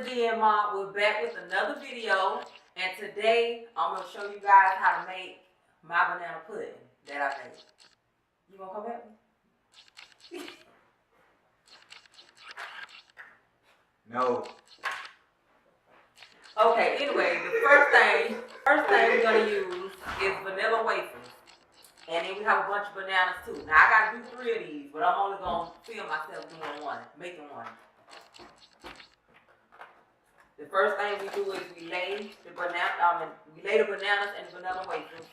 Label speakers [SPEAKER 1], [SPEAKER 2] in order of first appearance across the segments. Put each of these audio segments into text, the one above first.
[SPEAKER 1] again, Mom, we're back with another video, and today I'm going to show you guys how to make my banana pudding that I made. You want to come help me?
[SPEAKER 2] No.
[SPEAKER 1] Okay, anyway, the first thing we're going to use is vanilla wafers. And then we have a bunch of bananas too. Now I got to do 3 of these, but I'm only going to film myself doing one, making one. The first thing we do is we lay the bananas and the vanilla wafers.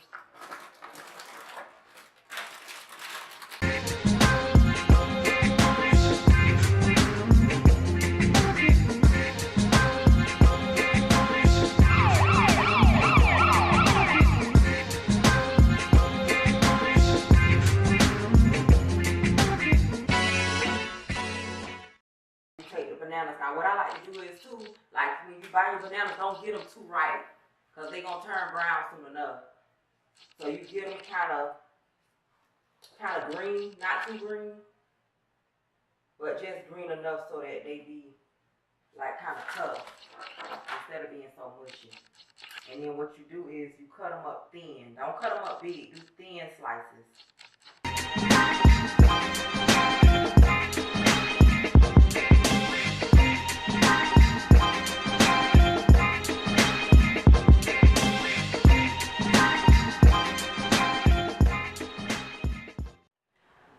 [SPEAKER 1] Now what I like to do is too, like when you buy your bananas, don't get them too ripe, because they're going to turn brown soon enough. So you get them kind of green, not too green, but just green enough so that they be like kind of tough instead of being so mushy. And then what you do is you cut them up thin. Don't cut them up big, do thin slices.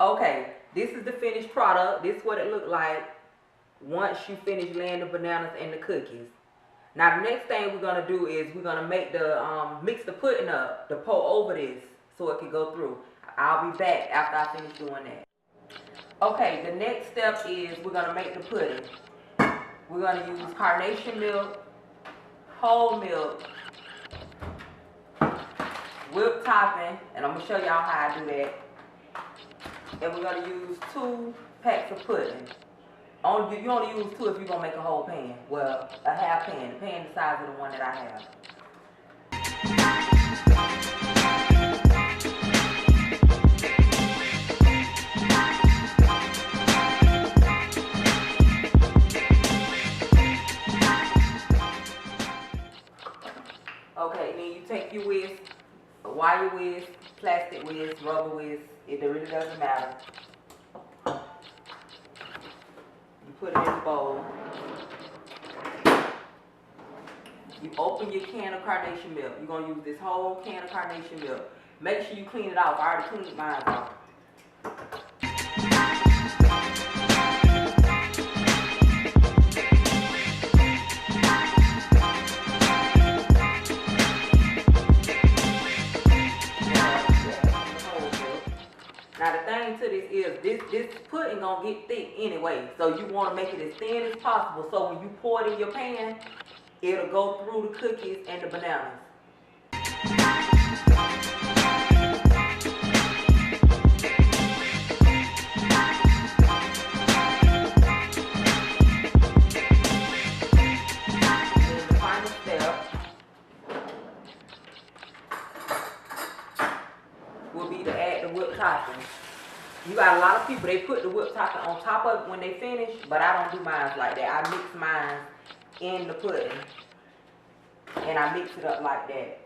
[SPEAKER 1] Okay, this is the finished product. This is what it looked like once you finish laying the bananas and the cookies. Now the next thing we're gonna do is we're gonna make the mix the pudding up, to pour over this so it can go through. I'll be back after I finish doing that. Okay, the next step is we're gonna make the pudding. We're gonna use Carnation Milk, whole milk, whipped topping, and I'm gonna show y'all how I do that. And we're going to use 2 packs of pudding. You only use 2 if you're going to make a whole pan. Well, a half pan. The pan the size of the one that I have. Okay, then you take your whisk, a wire whisk, plastic whisk, rubber whisk. It really doesn't matter. You put it in the bowl. You open your can of Carnation Milk. You're going to use this whole can of Carnation Milk. Make sure you clean it off. I already cleaned mine off. Now the thing to this is, this pudding gonna get thick anyway, so you want to make it as thin as possible, so when you pour it in your pan, it'll go through the cookies and the bananas. And then the final step will be to add the whipped topping. You got a lot of people, they put the whipped topping on top of it when they finish, but I don't do mine like that. I mix mine in the pudding, and I mix it up like that.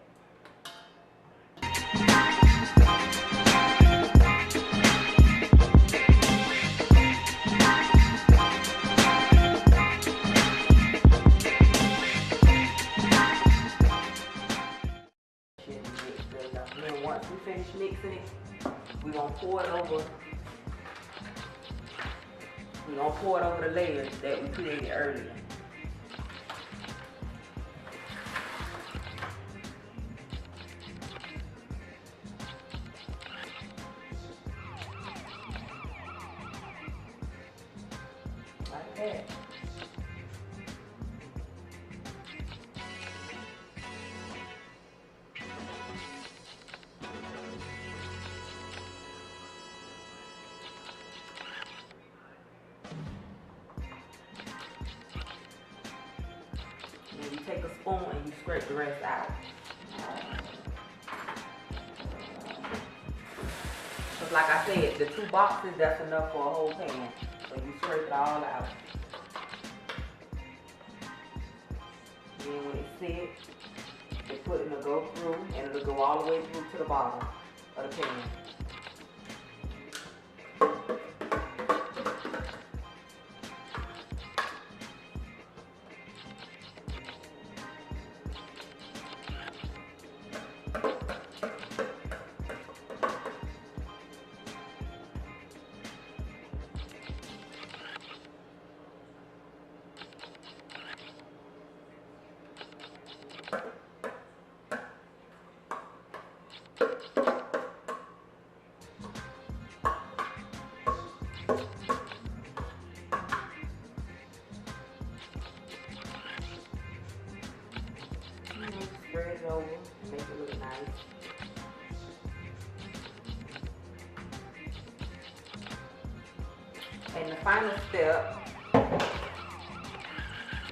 [SPEAKER 1] And then once we finish mixing it, we're going to pour it over. We're going to pour it over the layers that we created earlier. Like that. You take a spoon and you scrape the rest out. Because like I said, the 2 boxes, that's enough for a whole pan. So you scrape it all out. set. The pudding will go through and it'll go all the way through to the bottom of the pan. Spread it over, make it look nice. And the final step,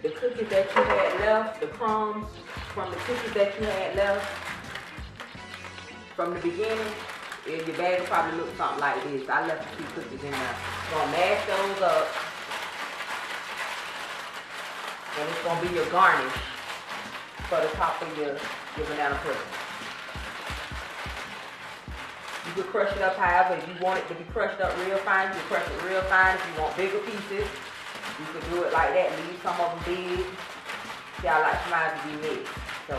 [SPEAKER 1] the cookies that you had left, the crumbs from the cookies that you had left from the beginning, your bag will probably look something like this. I left a few cookies in there. Gonna mash those up, and it's gonna be your garnish for the top of your banana pudding. You can crush it up however. If you want it to be crushed up real fine, you can crush it real fine. If you want bigger pieces, you can do it like that. Leave some of them big. See, I like mine to be mixed. So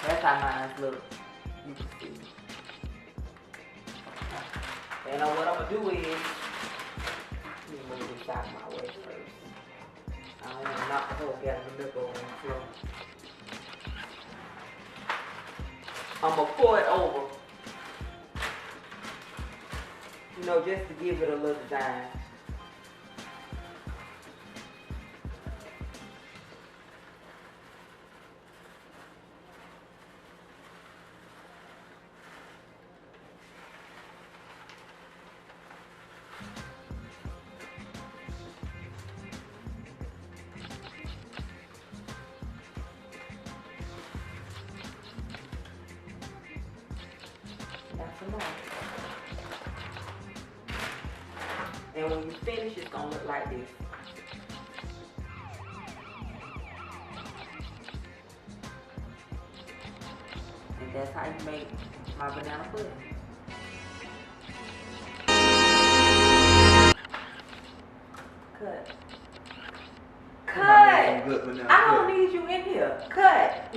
[SPEAKER 1] that's how mine look. You can see. And what I'm gonna do is, let me move this out of my way first. I don't want to knock the whole gallon of milk over on the floor. I'm gonna pour it over, you know, just to give it a little design. And when you finish, it's gonna look like this. And that's how you make my banana pudding. Cut. Cut! I don't need you in here. Cut!